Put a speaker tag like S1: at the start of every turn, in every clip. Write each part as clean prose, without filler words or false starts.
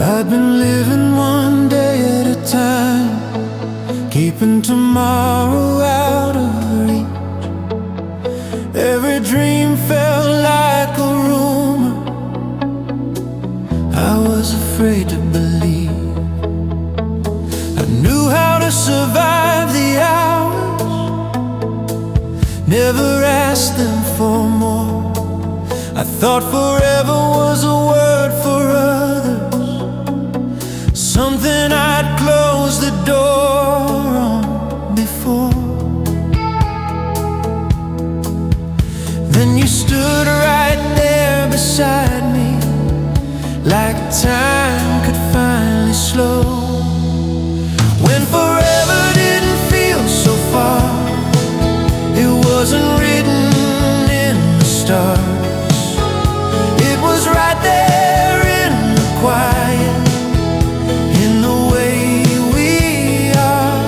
S1: I've been living one day at a time, keeping tomorrow out of reach. Every dream felt like a rumor I was afraid to believe. I knew how to survive the hours, never asked them for more. I thought forever was a word for others, something I'd closed the door on before. Then you stood right there beside me, like time could finally slow. When forever didn't feel so far, it wasn't written in the stars. It was right there in the quiet, in the way we are.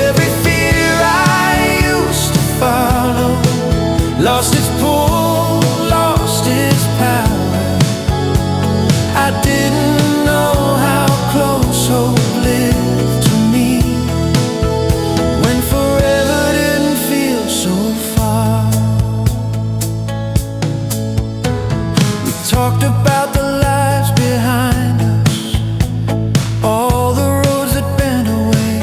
S1: Every fear I used to follow lost its pull, lost its power. I didn't know how close hope lived to me, when forever didn't feel so far. We talked about the lives behind us, all the roads that bent away.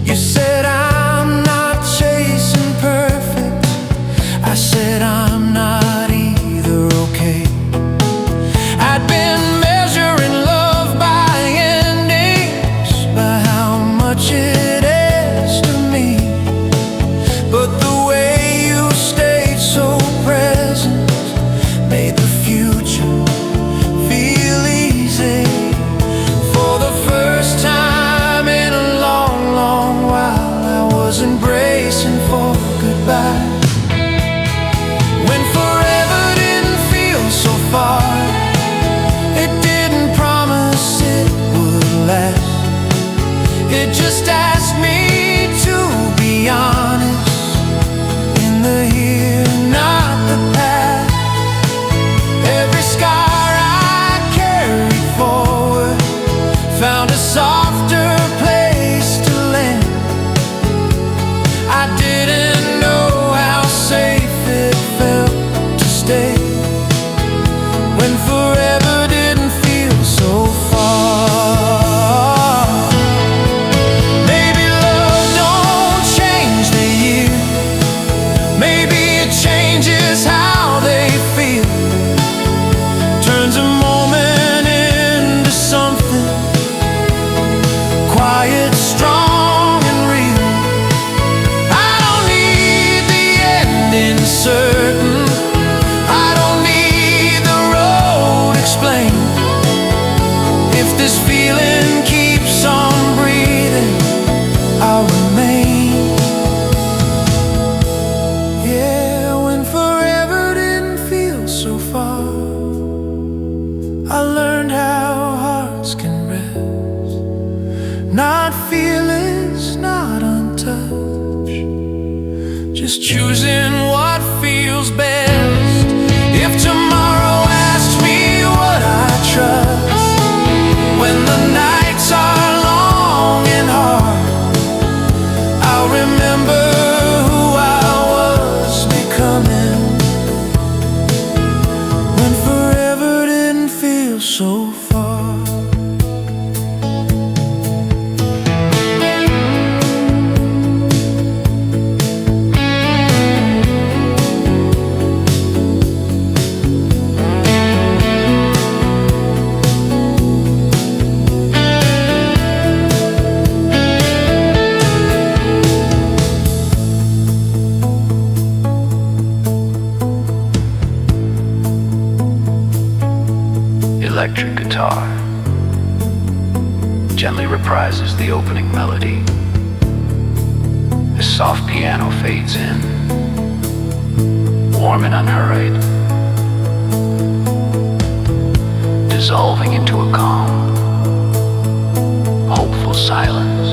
S1: You said I'm not chasing perfect, I said I'm not either, okay. I'd been measuring love by endings, by how much it is to me. But the way you stayed so present made the future feel easy. For the first time in a long, long while, I was embracing for goodbye. When forever didn't feel so far, it didn't promise it would last. It just asked me to be honest, in the here, not the past. Every scar I carried forward found a softer place to land. I didn't know how safe it felt to stay, when forever didn't feel so far. Maybe love don't change the year, maybe it changes how they feel, turns a moment into something quiet, strong and real. I don't need the ending certain, I don't need the road explained. If this feeling keeps on breathing, I'll remain. Yeah, when forever didn't feel so far, I learned how hearts can rest, not feelings, not untouched, just choosing what feels best. If tomorrow asks me what I trust, when the nights are long and hard, I'll remember who I was becoming, when forever didn't feel so far.
S2: Electric guitar gently reprises the opening melody. The soft piano fades in, warm and unhurried. dissolving into a calm, hopeful silence.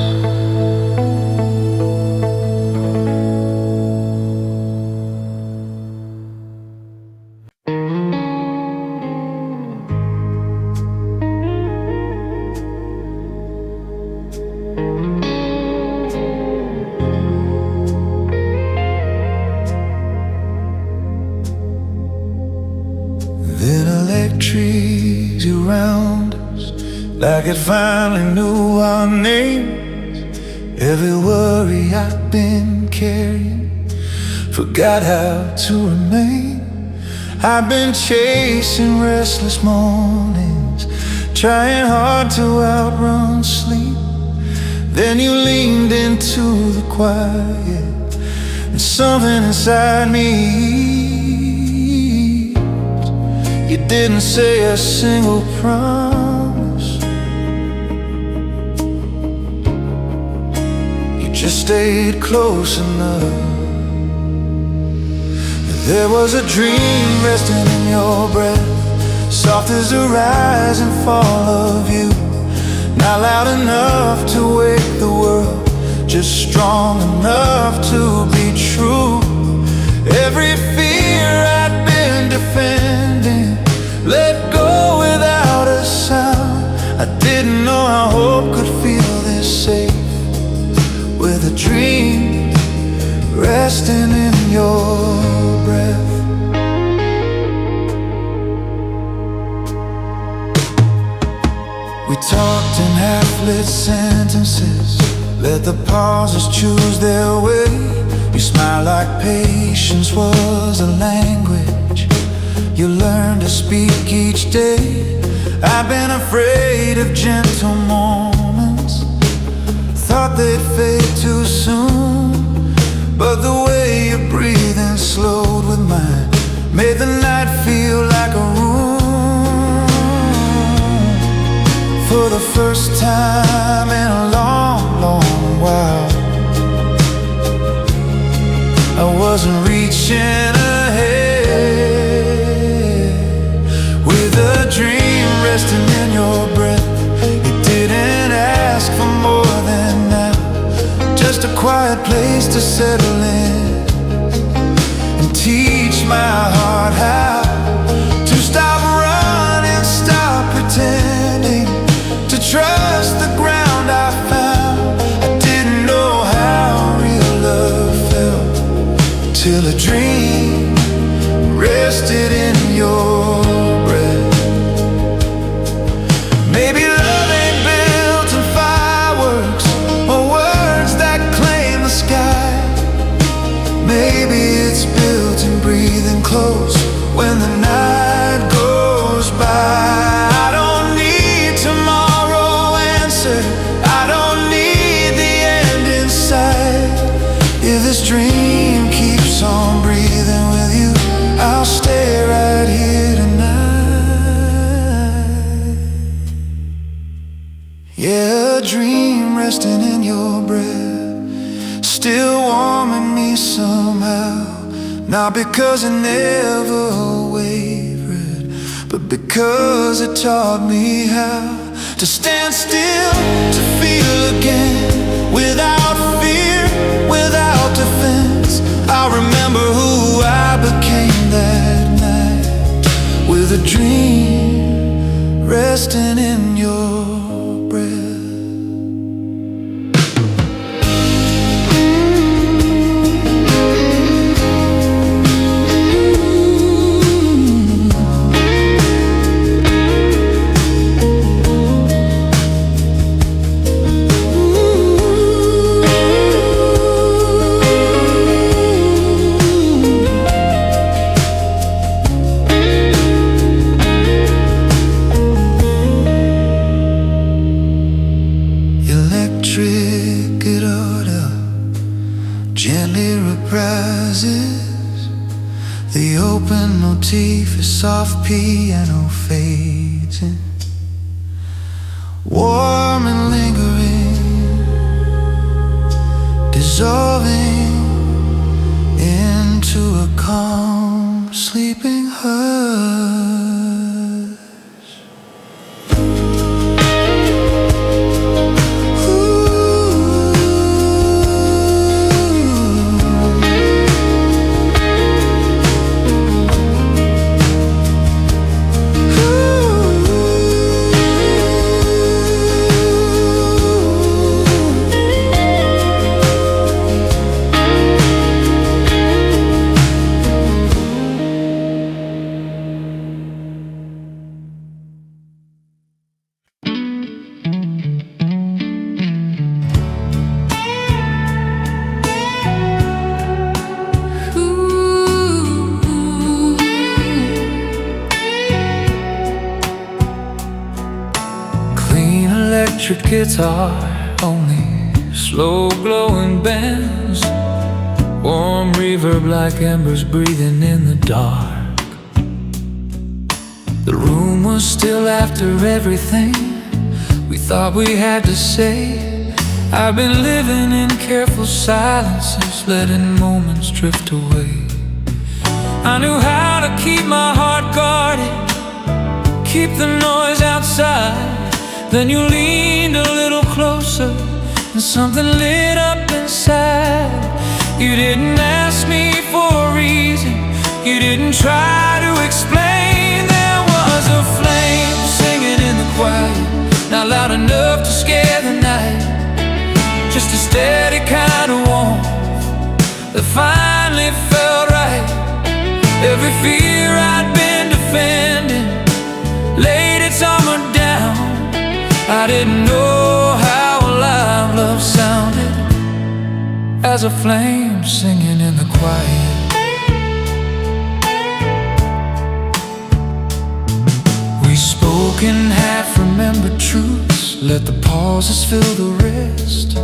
S1: Then electricity around us, like it finally knew our names. Every worry I've been carrying forgot how to remain. I've been chasing restless mornings, trying hard to outrun sleep. Then you leaned into the quiet, and something inside me. You didn't say a single promise, you just stayed close enough. There was a dream resting in your breath, soft as the rise and fall of you. Not loud enough to wake the world, just strong enough to be true. Every fear I'd been defending let go without a sound. I didn't know how hope could feel this safe, with a dream resting in your breath. We talked in half-lit sentences, let the pauses choose their way. You smiled like patience was a language you learn to speak each day. I've been afraid of gentle moments, thought they'd fade too soon. But the way your breathing slowed with mine made the night feel like a room. For the first time in a long, long while, I wasn't reaching ahead. With a dream resting in your breath, you didn't ask for more than now, just a quiet place to settle in, and teach my heart how to stop running, stop pretending, to trust the ground I found. I didn't know how real love felt till a dream rested in your breath. Maybe love ain't built in fireworks or words that claim the sky. Maybe it's built in breathing close when the night goes by. I don't need tomorrow answered, I don't need the end in sight. If this dream keeps on breathing with you, I'll stay right here tonight. Yeah, a dream resting in your breath, still warming me somehow. Not because it never wavered, but because it taught me how to stand still, to feel again, without fear, without defense. I remember who I became that night, with a dream resting in your breath. Gently reprises the open motif, a soft piano fades in, warm and lingering, dissolving into a calm, sleeping hush. electric guitar, only slow glowing bends, warm reverb like embers breathing in the dark. The room was still after everything we thought we had to say. I've been living in careful silences, letting moments drift away. I knew how to keep my heart guarded, keep the noise outside. Then you leaned a little closer and something lit up inside. You didn't ask me for a reason, you didn't try to explain. There was a flame singing in the quiet, not loud enough to scare the night. Just a steady kind of warmth that finally felt right. Every fear I'd been defending laid its armor down. I didn't know how alive love sounded as a flame singing in the quiet. We spoke in half-remembered truths, let the pauses fill the rest.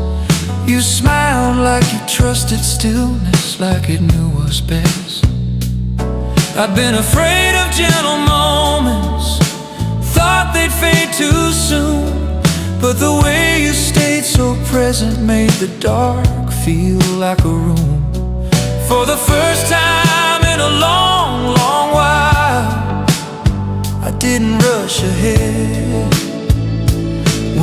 S1: You smiled like you trusted stillness, like it knew us best. I'd been afraid of gentle moments, thought they'd fade too soon. But the way you stayed so present made the dark feel like a room. For the first time in a long, long while, I didn't rush ahead.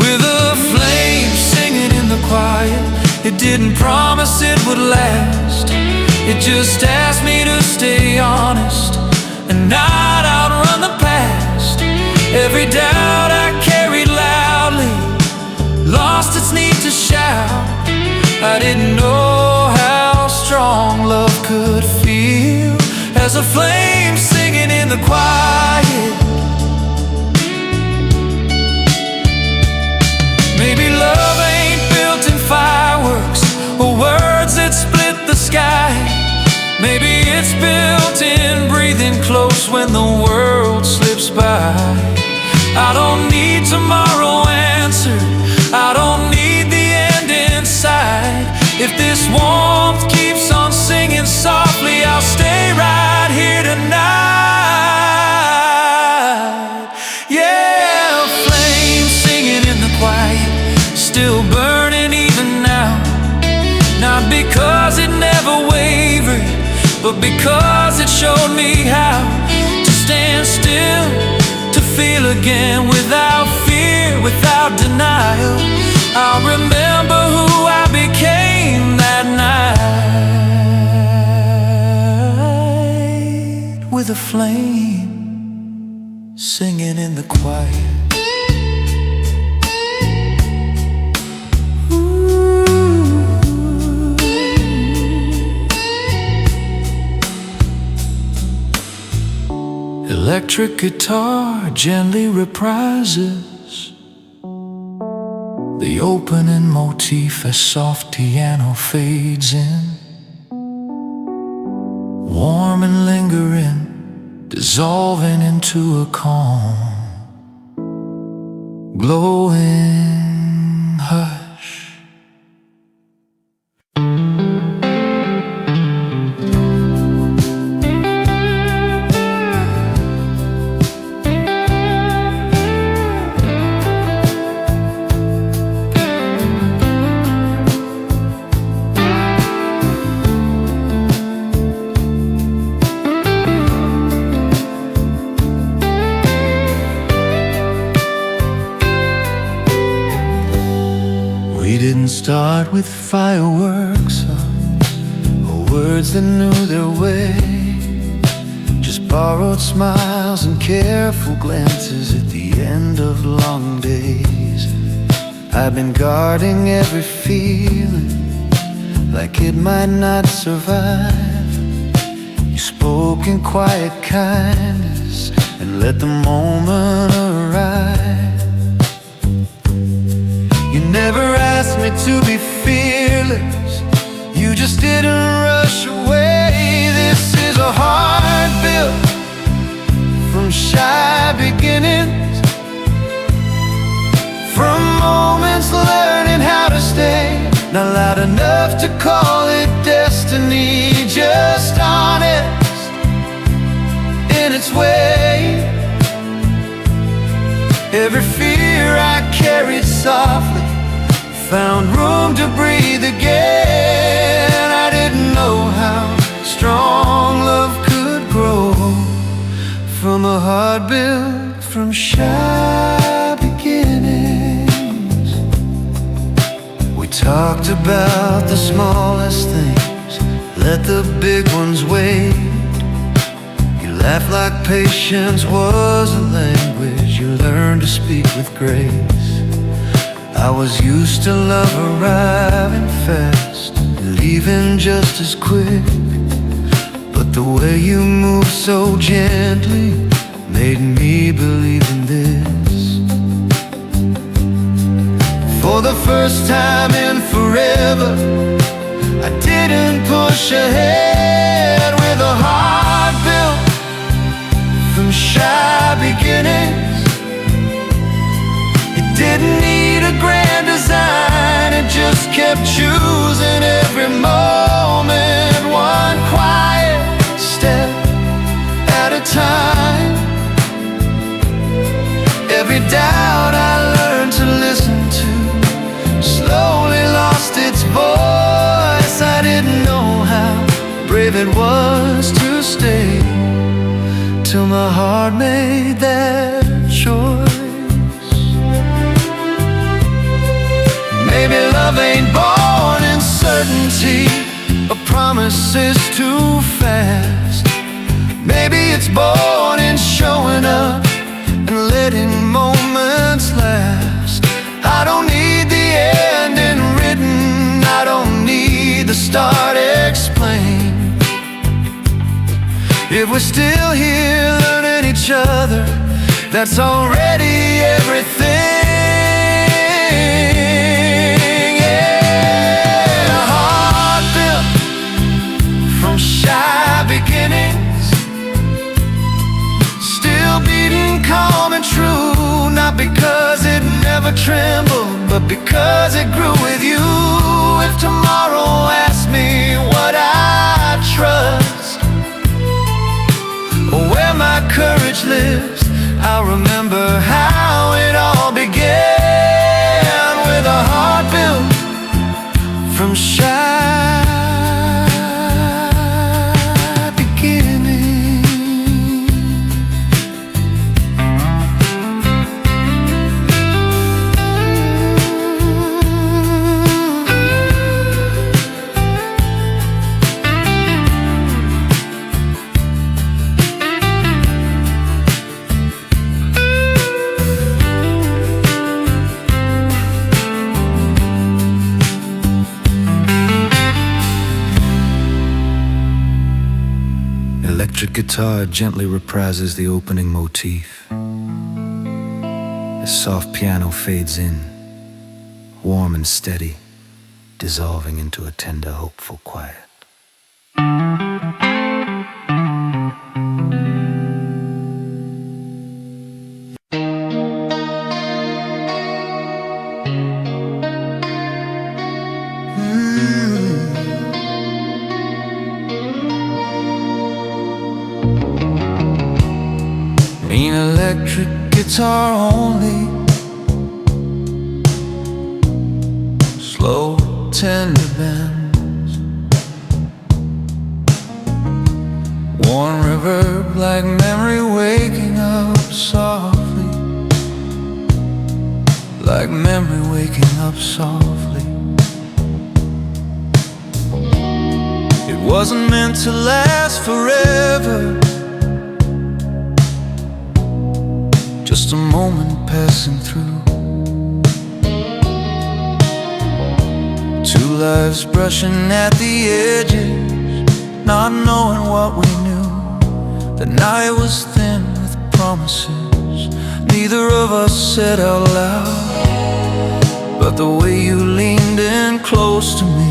S1: With a flame singing in the quiet, it didn't promise it would last. It just asked me to stay honest and not outrun the past. Every doubt I carried loudly lost its need to shout. I didn't know how strong love could feel as a flame singing in the quiet. Maybe love ain't built in fireworks or words that split the sky. Maybe it's built in breathing close when the world slips by. I don't need tomorrow answered, I don't need the end in sight. If this warmth keeps on singing softly, I'll stay right here tonight. Yeah, a flame singing in the quiet, still burning even now. Not because it never wavered, but because it showed me how to stand still, to feel again without fear, without denial. I'll remember who I became that night, with a flame singing in the quiet. Electric guitar gently reprises the opening motif as soft piano fades in, warm and lingering, dissolving into a calm, glowing hush. We didn't start with fireworks or words that knew their way, just borrowed smiles and careful glances at the end of long days. I've been guarding every feeling like it might not survive. You spoke in quiet kindness and let the moment arrive. You never asked me to be fearless, you just didn't rush away. This is a heart built from shy beginnings, from enough to call it destiny, just honest in its way. Every fear I carried softly found room to breathe again. I didn't know how strong love could grow from a heart built from shy beginnings. We talked about the smallest things, let the big ones wait. You laughed like patience was a language you learned to speak with grace. I was used to love arriving fast, leaving just as quick, but the way you moved so gently made me believe in this. For the first time in forever, I didn't push ahead with a heart built from shy beginnings. It didn't need a grand design, it just kept choosing every moment, one quiet step at a time. Every doubt I learned to listen to slowly lost its voice. I didn't know how brave it was to stay till my heart made that choice. Maybe love ain't born in certainty, a promise is too fast. Maybe it's born in showing up and letting moments last. I don't need the ending written, I don't need the start explained. If we're still here learning each other, that's already everything. Yeah, a heart built from shy beginnings, still beating calm and true, not because it never trembled, but because it grew with you. If tomorrow asks me what I trust, or where my courage lives, I'll remember how it all began, with a heart built from shy beginnings. Electric guitar gently reprises the opening motif. The soft piano fades in, warm and steady, dissolving into a tender, hopeful quiet. An electric guitar only, slow, tender bends, warm reverb like memory waking up softly, like memory waking up softly. It wasn't meant to last forever, just a moment passing through. Two lives brushing at the edges, not knowing what we knew. The night was thin with promises neither of us said out loud, but the way you leaned in close to me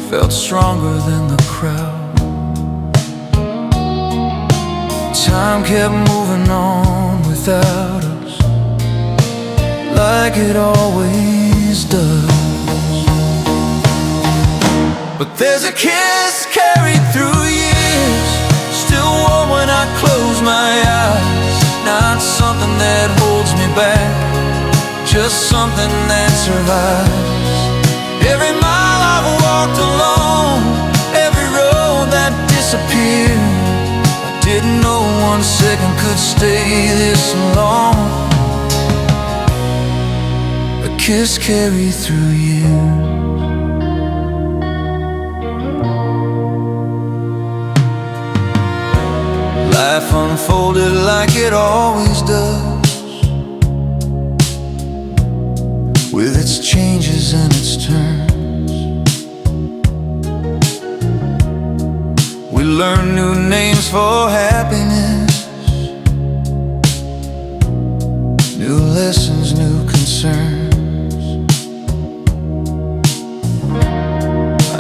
S1: felt stronger than the crowd. Time kept moving on without us, like it always But there's a kiss carried through years, still warm when I close my eyes. Not something that holds me back, just something that survives. Every mile I've walked alone, every road that disappeared, I didn't know 1 second could stay this long. A kiss carried through years. Life unfolded like it always does, with its changes and its turns. We learn new names for happiness, new lessons, new concerns.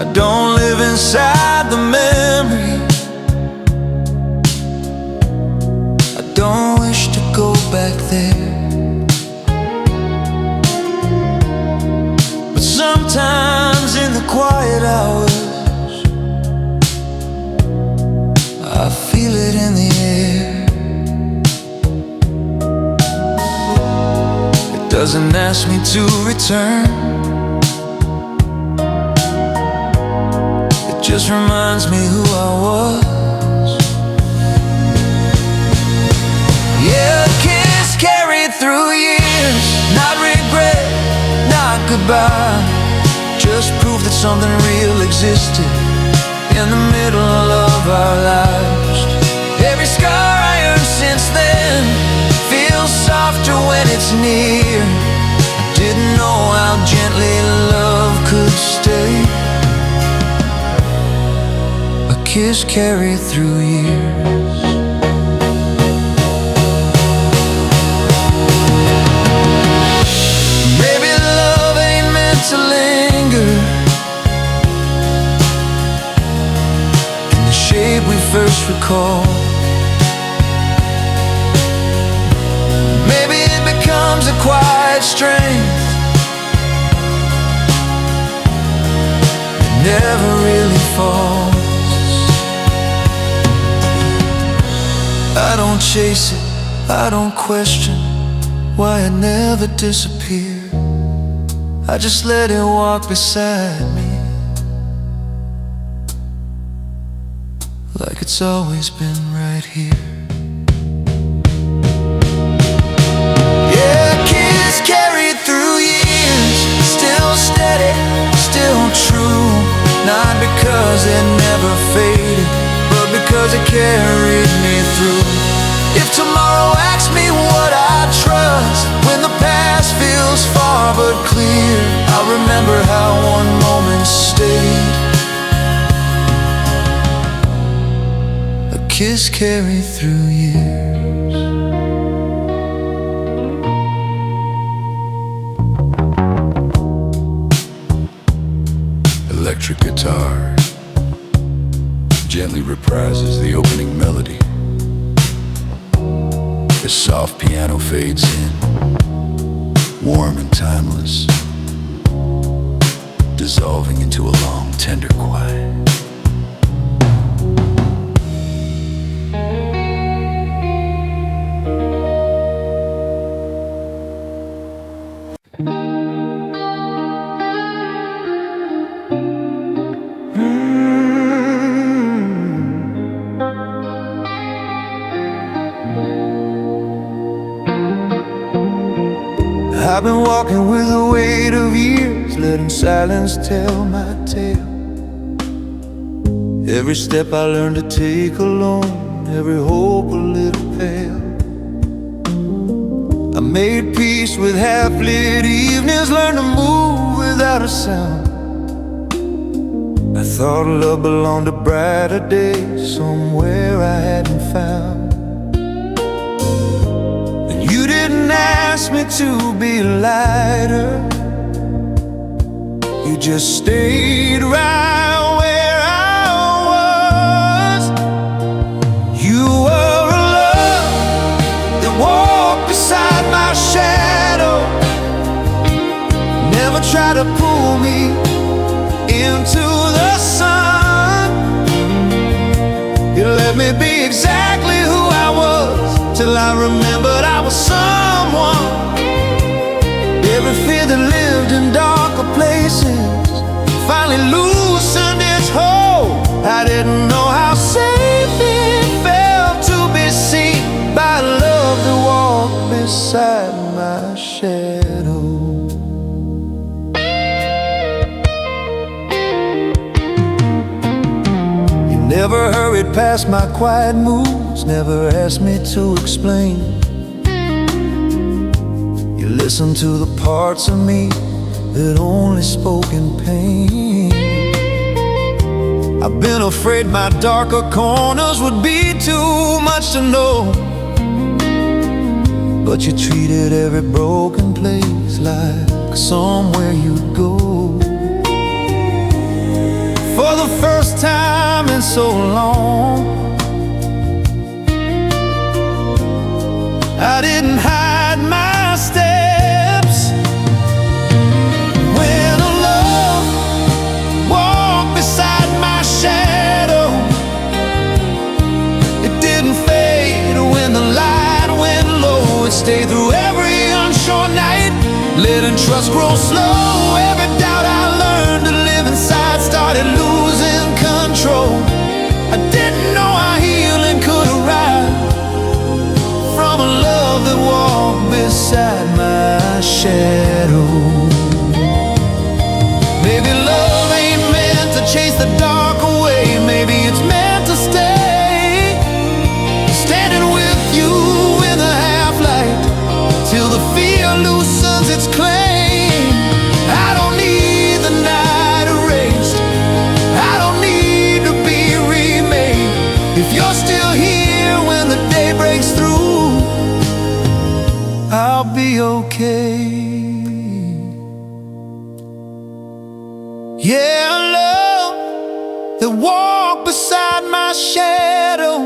S1: I don't live inside the memory, don't wish to go back there. But sometimes in the quiet hours, I feel it in the air. It doesn't ask me to return, it just reminds me who I was. Yeah, a kiss carried through years, not regret, not goodbye, just proof that something real existed in the middle of our lives. Every scar I earned since then feels softer when it's near. I didn't know how gently love could stay. A kiss carried through years. To linger in the shape we first recall. Maybe it becomes a quiet strength that never really falls. I don't chase it, I don't question why it never disappeared. I just let it walk beside me, like it's always been right here. Yeah, a kiss carried through years, still steady, still true. Not because it never faded, but because it carried me through. If tomorrow asks me what I trust, when the past feels far but clear, I'll remember how one moment stayed. A kiss carried through years. Electric guitar gently reprises the opening melody. The soft piano fades in, warm and timeless, dissolving into a long, tender quiet. I've been walking with the weight of years, letting silence tell my tale. Every step I learned to take alone, every hope a little pale. I made peace with half-lit evenings, learned to move without a sound. I thought love belonged to brighter days, somewhere I hadn't found. You didn't ask me to be lighter, you just stayed right where I was. You were a love that walked beside my shadow, never tried to pull me into the sun. let me be exactly who I was, till I remembered I was someone. Every fear that lived in darker places finally loosened its hold. I didn't know how safe it felt to be seen by love that walked beside my shadow. You never hurried past my quiet moods, never asked me to explain. You listened to the parts of me that only spoke in pain. I've been afraid my darker corners would be too much to know, but you treated every broken place like somewhere you'd go. For the first time in so long, I didn't hide my steps. When a love walked beside my shadow, it didn't fade when the light went low. It stayed through every unsure night, letting trust grow slow. Every doubt I learned to live inside started losing control. I didn't know how healing could arrive from a love that walked beside my shadow. Maybe love ain't meant to chase the dark away. Maybe it's meant to stay, standing with you in the half-light till the fear loosens its claim. I don't need the night erased, I don't need to be remade. If you're still here when the day breaks through, I'll be okay. Yeah, love that walked beside my shadow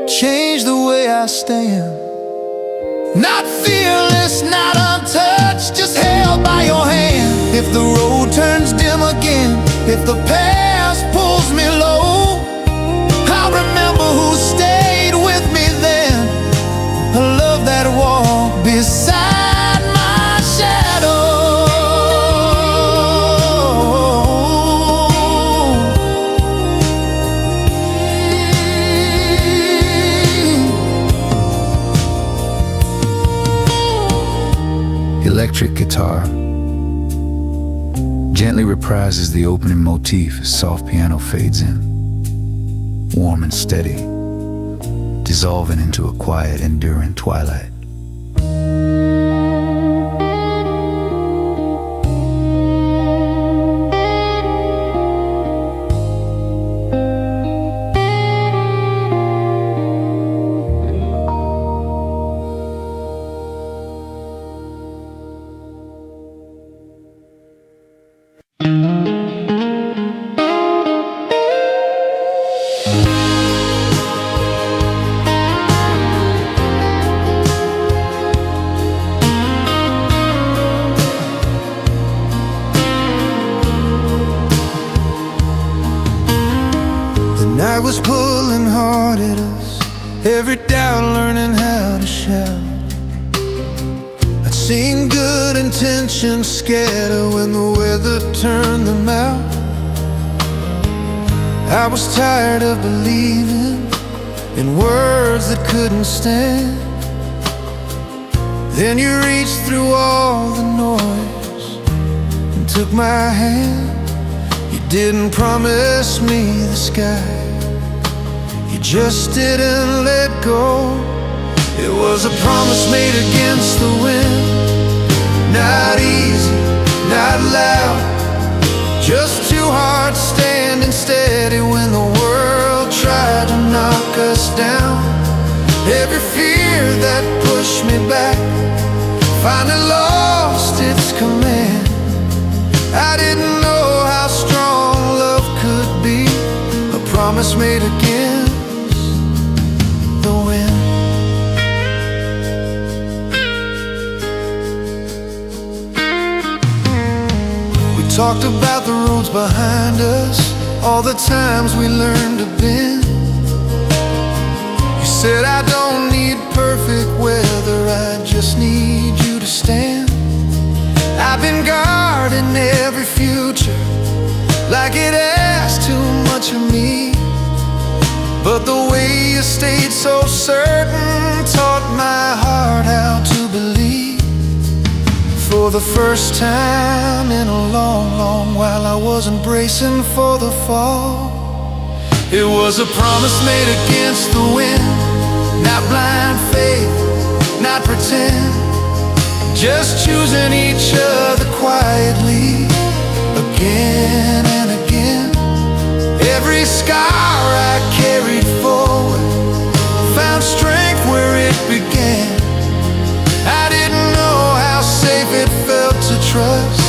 S1: changed the way I stand. Not fearless, not untouched, just held by your hand. If the road turns dim again, if the past pulls me low, I'll remember who stayed with me then. A love that walked beside my shadow.
S3: Electric guitar gently reprises the opening motif as soft piano fades in, warm and steady, dissolving into a quiet, enduring twilight.
S1: I was pulling hard at us, every doubt learning how to shout. I'd seen good intentions scatter when the weather turned them out. I was tired of believing in words that couldn't stand. Then you reached through all the noise and took my hand. You didn't promise me the sky, you just didn't let go. It was a promise made against the wind, not easy, not loud, just two hearts standing steady when the world tried to knock us down. Every fear that pushed me back finally lost its command. I didn't know how strong love could be, a promise made against the wind. We talked about the roads behind us, all the times we learned to bend. You said I don't need perfect weather, I just need you to stand. I've been guarding every future like it asked too much of me, but the way you stayed so certain taught my heart how to believe. For the first time in a long, long while, I wasn't bracing for the fall. It was a promise made against the wind, not blind faith, not pretend, just choosing each other quietly, again and again. Every scar I carried forward found strength where it began. I didn't know how safe it felt to trust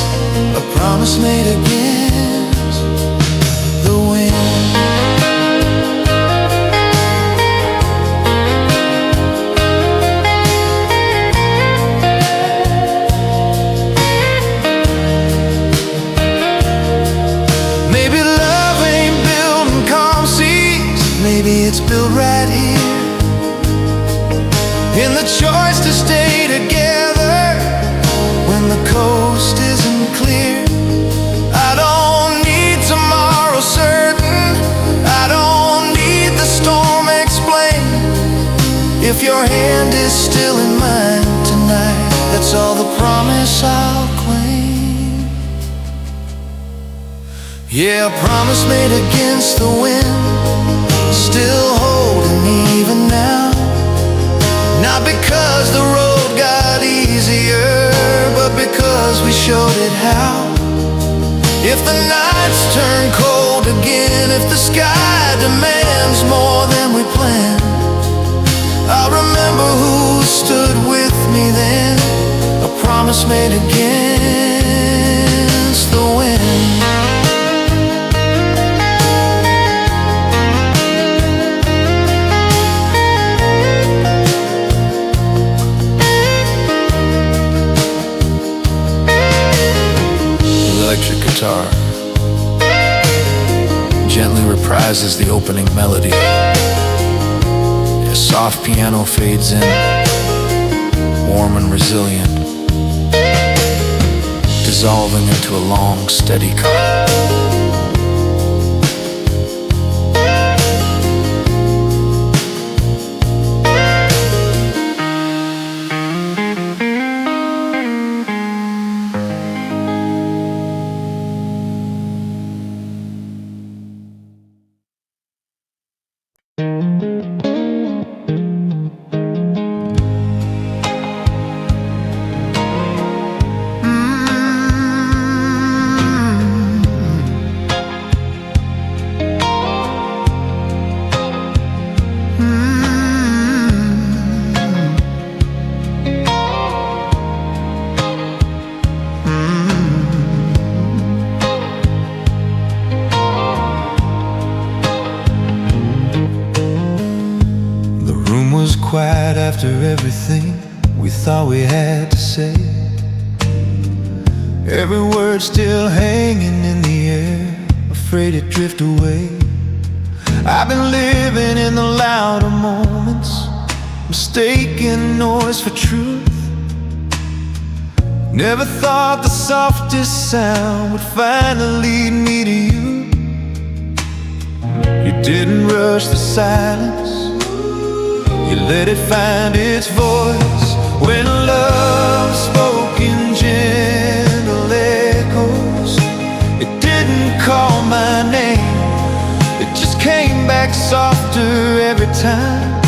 S1: a promise made against the wind. Maybe love ain't built in calm seas, maybe it's built right here, in the choice to stay together when the coast isn't clear. I don't need tomorrow certain, I don't need the storm explained. If your hand is still in mine tonight, that's all the promise I'll claim. Yeah, a promise made against the wind, still holding even now. Not because the road got easier, but because we showed it how. If the nights turn cold again, if the sky demands more than we planned, I'll remember who stood with me then, a promise made against the wind. Electric guitar gently reprises the opening melody. A soft piano fades in, warm and resilient, dissolving into a long, steady calm. Quiet after everything we thought we had to say. Every word still hanging in the air, afraid to drift away. I've been living in the louder moments, mistaking noise for truth. Never thought the softest sound would finally lead me to you. You didn't rush the silence, you let it find its voice. When love spoke in gentle echoes, it didn't call my name, it just came back softer every time,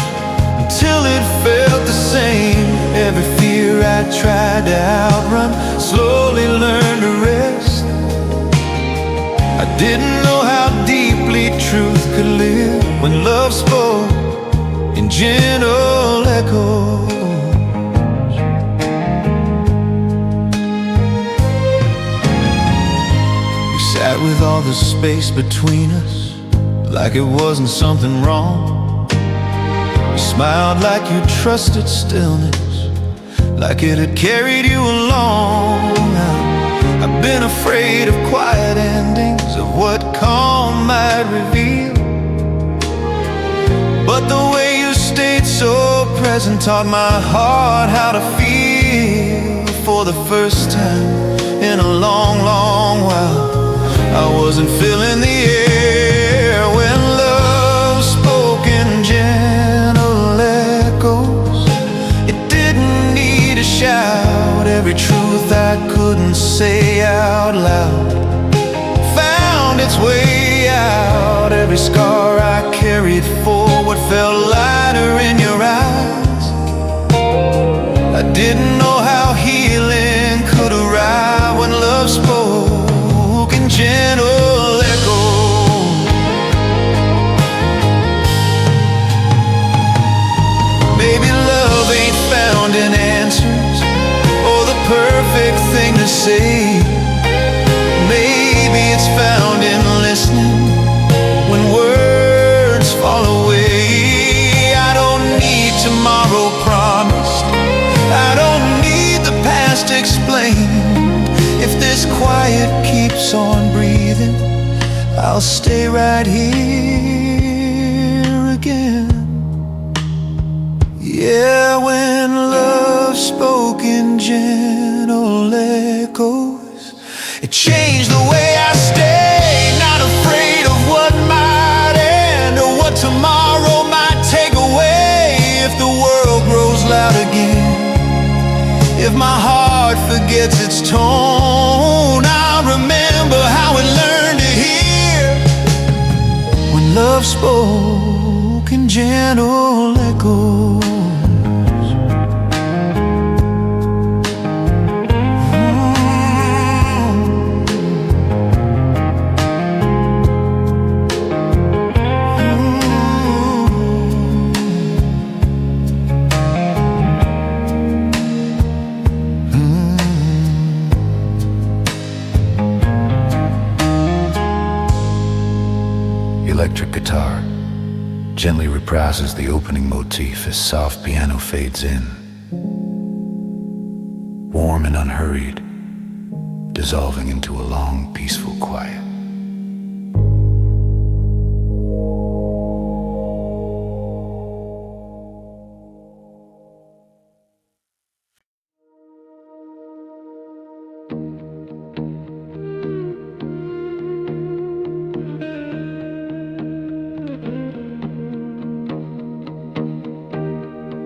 S1: until it felt the same. Every fear I tried to outrun slowly learned to rest. I didn't know how deeply truth could live when love spoke in gentle echoes. We sat with all the space between us, like it wasn't something wrong. You smiled like you trusted stillness, like it had carried you along. I've been afraid of quiet endings, of what calm might reveal. But the way you stayed so present taught my heart how to feel. For the first time in a long, long while, I wasn't feeling the air when love spoke in gentle echoes. It didn't need a shout. Every truth I couldn't say out loud found its way out. Every scar I carried forward felt lighter in your eyes. I didn't know how healing could arrive when love spoke in gentle echoes. Maybe love ain't found in answers or the perfect thing to say. Maybe it's found in listening when words fall away. I don't need tomorrow promised, I don't need the past explained. If this quiet keeps on breathing, I'll stay right here again. Yeah, when love spoke in gentle echoes, it changed the way I stay. Not afraid of what might end or what tomorrow might take away. If the world grows loud again, if my heart forgets its tone, I'll remember how it learned to hear when love spoke in gentle echoes.
S3: Electric guitar gently reprises the opening motif as soft piano fades in. Warm and unhurried, dissolving into a long, peaceful quiet.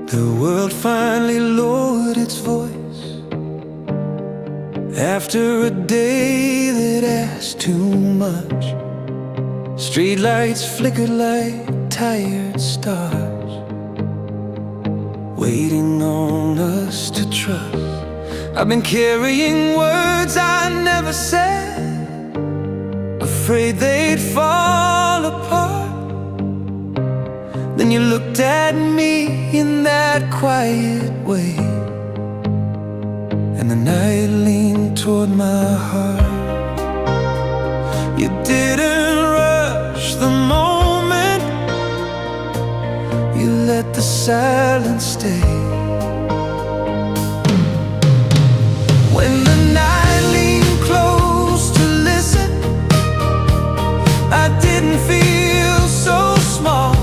S1: The world finally lowered its voice after a day that asked too much. Streetlights flickered like tired stars, waiting on us to trust. I've been carrying words I never said, afraid they'd fall apart. Then you looked at me in that quiet way, and the night leaned toward my heart. You didn't rush the moment, you let the silence stay. When the night leaned close to listen, I didn't feel so small.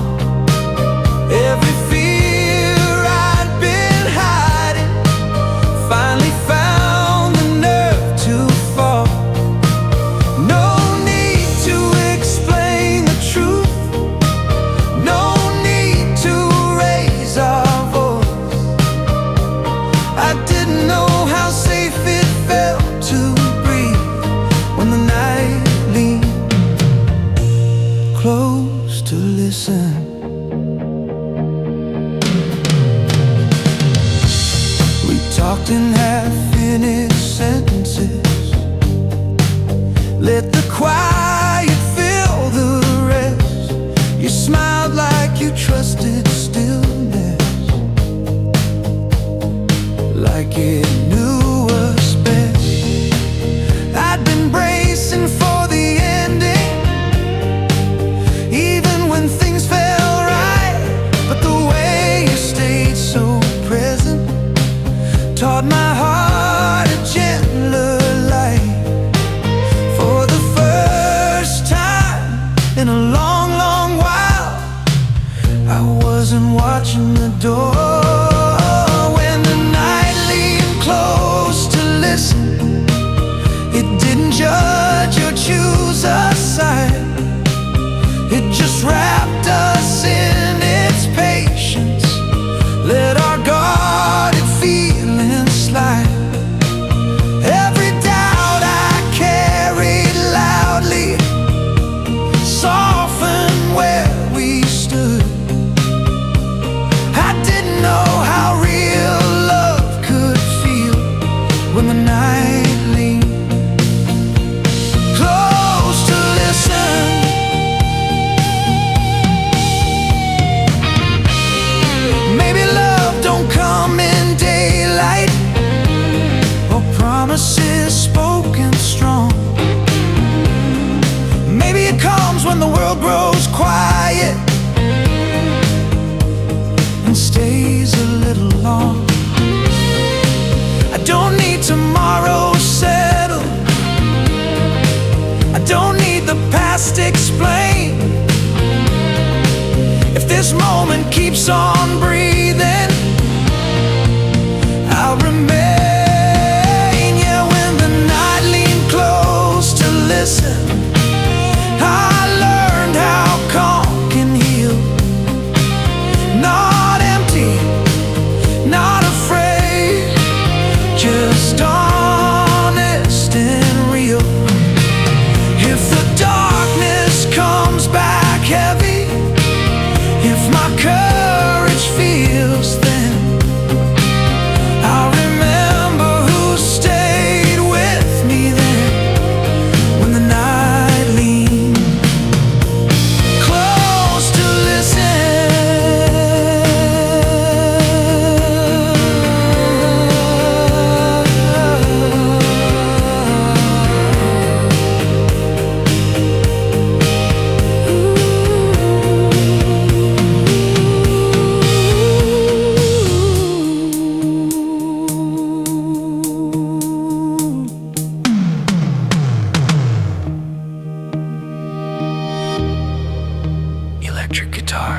S1: Every fear I'd been hiding finally found the nerve to fall. No need to explain the truth, no need to raise our voice. I didn't know how safe it felt to breathe when the night leaned close to listen. Talked in half-finished sentences, let the quiet fill the rest. You smiled like you trusted stillness, like it knew us best. I'd been bracing for the ending, even when things felt right. But the way you stayed so present taught my heart a gentler light. I wasn't watching the door when the night leaned close to listen. It didn't judge or choose a side. It just wrapped us in its patience, let our guarded feelings slide. Every doubt I carried loudly softened where we stood. I didn't know how real love could feel when the night leaned close to listen. Maybe love don't come in daylight or promises spoken strong. Maybe it comes when the world grows quiet and stays a little long. I don't need tomorrow settled. I don't need the past explained. If this moment keeps on breathing, I'll remain. Yeah, when the night leaned close to listen, I learned how calm can heal. Not empty, not afraid, just honest and real. If the darkness comes back heavy, if my courage feels thin, I'll remember who stayed with me then when the night leaned close to listen. Electric guitar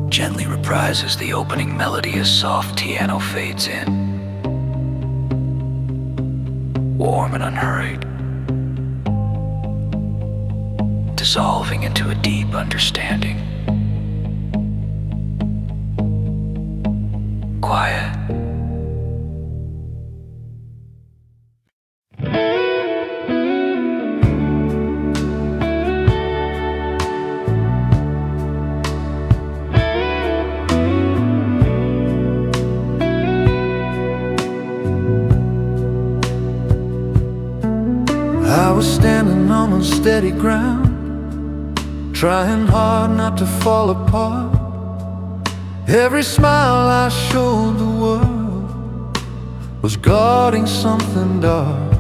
S1: gently reprises the opening melody as soft piano fades in, warm and unhurried, dissolving into a deep understanding. Quiet. I was standing on unsteady ground, trying hard not to fall apart. Every smile I showed the world was guarding something dark.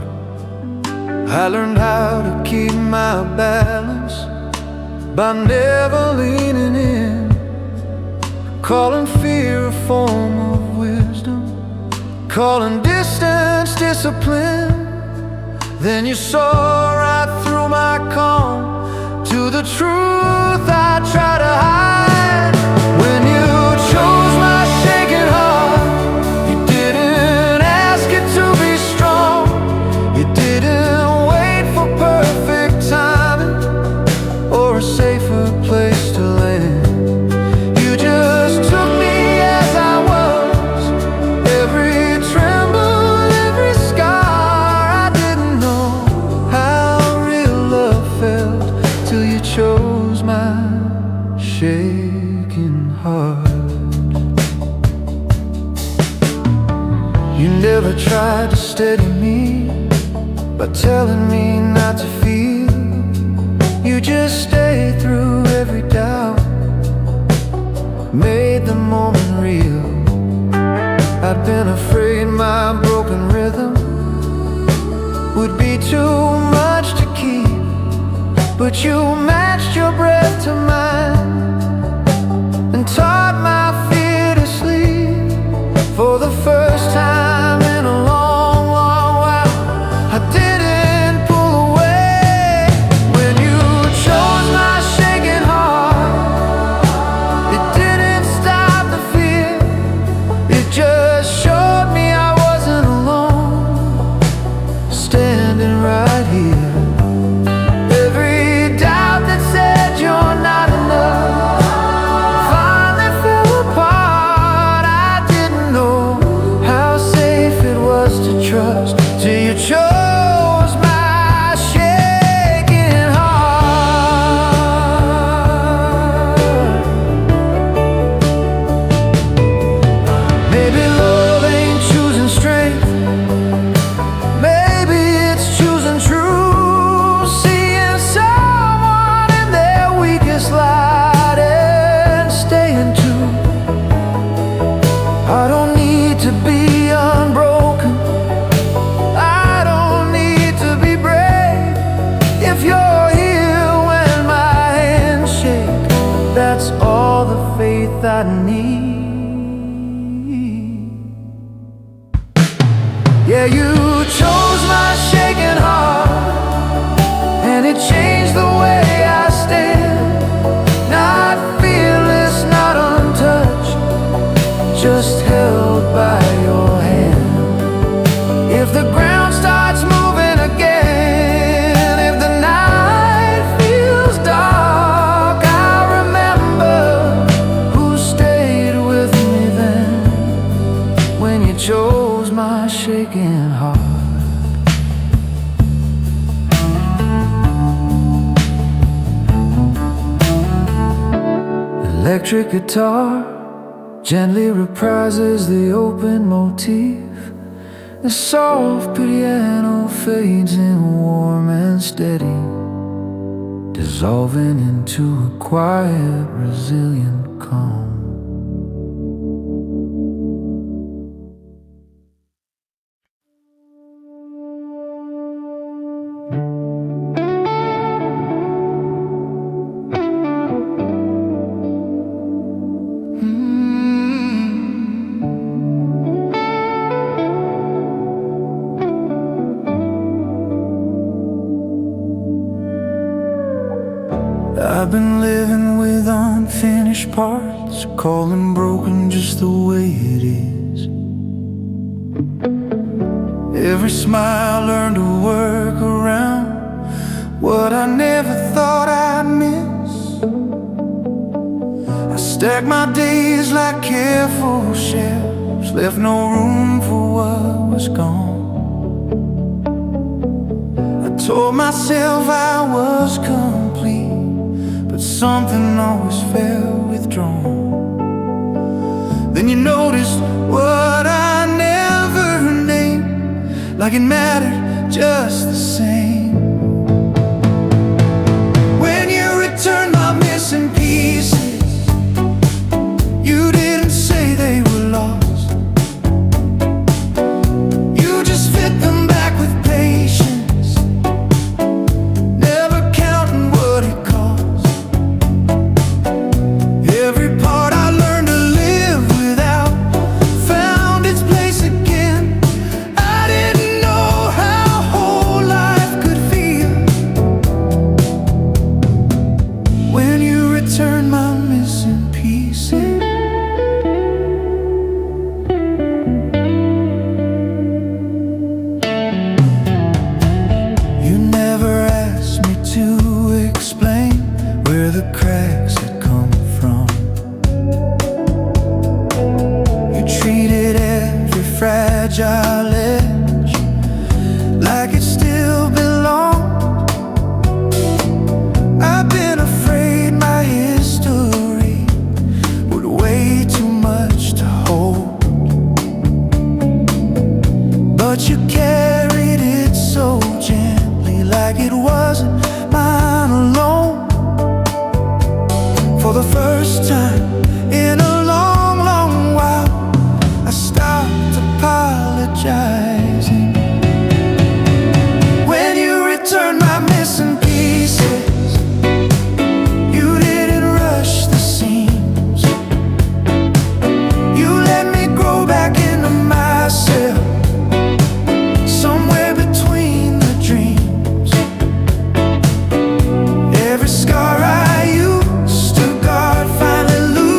S1: I learned how to keep my balance by never leaning in, calling fear a form of wisdom, calling distance discipline. Then you saw right through my calm to the truth I try to hide. When you chose my shaking heart, you didn't ask it to be strong. You didn't wait for perfect timing or a safer place to land. You just took me as I was, every tremble, every scar. I didn't know how real love felt till you chose my shaking heart. You never tried to steady me by telling me not to feel. You just stayed through every doubt, made the moment real. I'd been afraid my broken rhythm would be too much to keep, but you matched your breath to mine and taught my fear to sleep. For the first time in a long, long while, I didn't pull away. When you chose my shaking heart, I need. Yeah, you chose my shaking heart, and it changed the way I stand. Not fearless, not untouched, just held by your hand. If the ground starts moving again, if the night feels dark, I'll remember who stayed with me then, when you chose my shaking heart. Electric guitar gently reprises the open motif. The soft piano fades in warm and steady, dissolving into a quiet, resilient calm. I've been living with unfinished parts, calling broken just the way it is. Every smile learned to work around what I never thought I'd miss. I stack my days like careful shelves, left no room for what was gone. I told myself I was complete, but something always felt withdrawn. Then you noticed what I never named, like it mattered just the same. When you returned my missing pieces, you didn't say they were lost. You just fit them back with patience, never counting what it cost. Every part I learned to live without found its place again. I didn't know how whole life could feel when you returned my missing pieces. You never asked me to explain where the cracks had come from. You treated every fragile edge like it still belonged. I've been afraid my history would weigh too much to hold, but you carried it so gently, like it wasn't mine alone. For the first time in a long, long while, I stopped apologizing. When you returned my missing pieces, you didn't rush the seams. You let me grow back into myself, somewhere between the dreams. Every scar I used to guard finally loosened.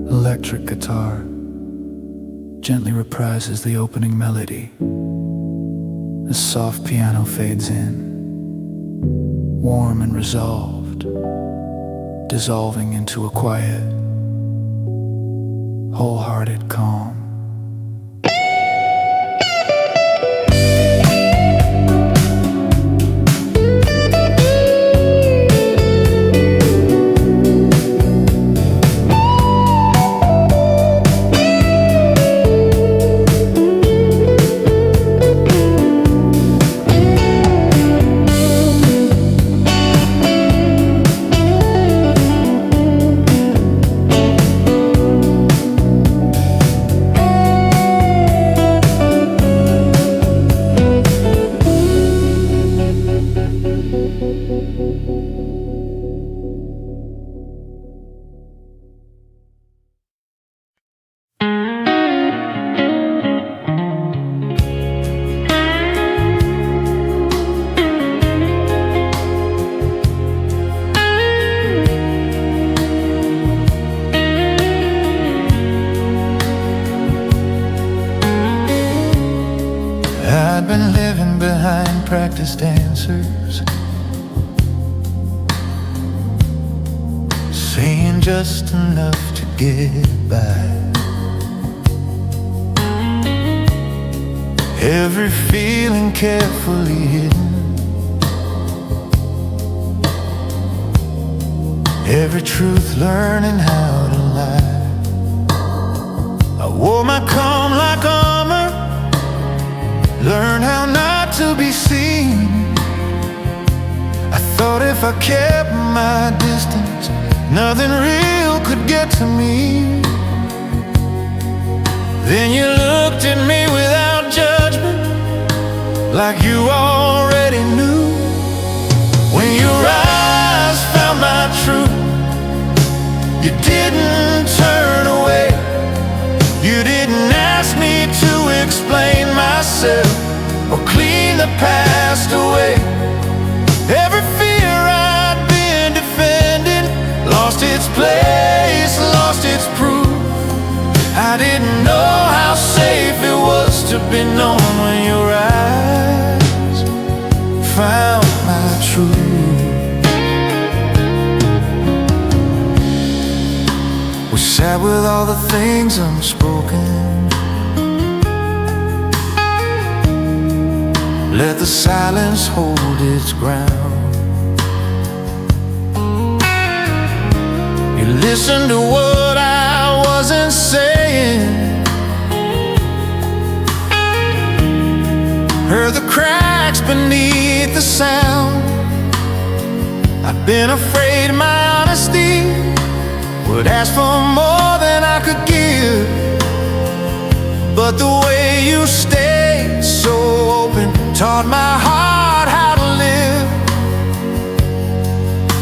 S3: Electric guitar gently reprises the opening melody. The soft piano fades in, warm and resolved, dissolving into a quiet, wholehearted calm.
S1: I'd been living behind practiced answers, saying just enough to get by. Every feeling carefully hidden, every truth learning how to lie. I wore my calm like armor, learn how not to be seen. I thought if I kept my distance, nothing real could get to me. Then you looked at me without judgment, like you already knew. When your eyes found my truth, you didn't turn away. You didn't ask me to explain myself or clean the past away. Every fear I'd been defending lost its place, lost its proof. I didn't know how safe it was to be known when your eyes found my truth. We sat with all the things unspoken, let the silence hold its ground. You listened to what I wasn't saying, heard the cracks beneath the sound. I've been afraid my honesty would ask for more than I could give, but the way you stayed so open taught my heart how to live.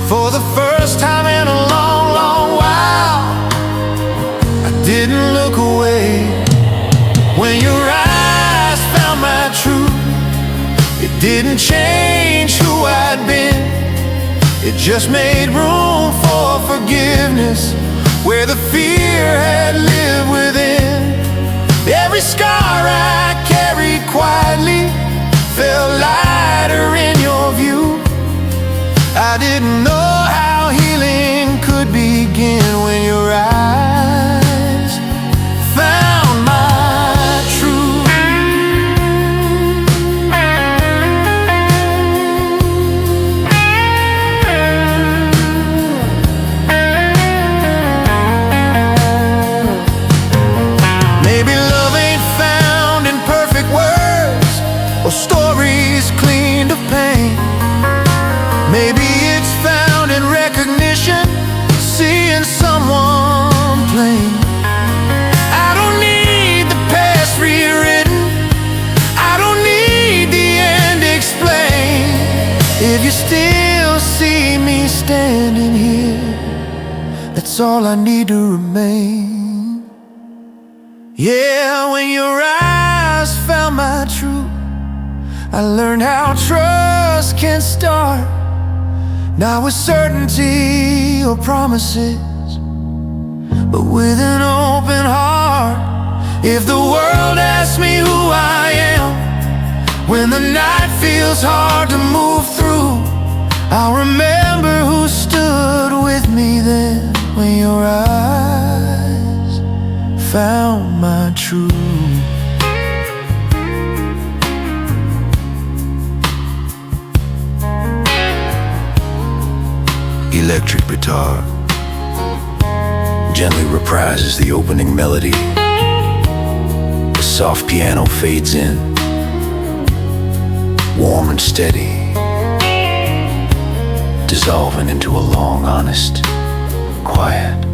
S1: For the first time in a long, long while, I didn't look away. When your eyes found my truth, it didn't change who I'd been. It just made room for forgiveness where the fear had lived within. Every scar I carried quietly felt lighter in your view. I didn't know how healing could begin when your eyes found my truth. Maybe love ain't found in perfect words or stories cleaned of pain. Maybe it's found in recognition, seeing someone plain. I don't need the past rewritten, I don't need the end explained. If you still see me standing here, that's all I need to remain. Yeah, when your eyes found my truth, I learned how trust can start, not with certainty or promises, but with an open heart. If the world asks me who I am, when the night feels hard to move through, I'll remember who stood with me then, when your eyes found my truth.
S4: Electric guitar gently reprises the opening melody. The soft piano fades in, warm and steady, dissolving into a long, honest, quiet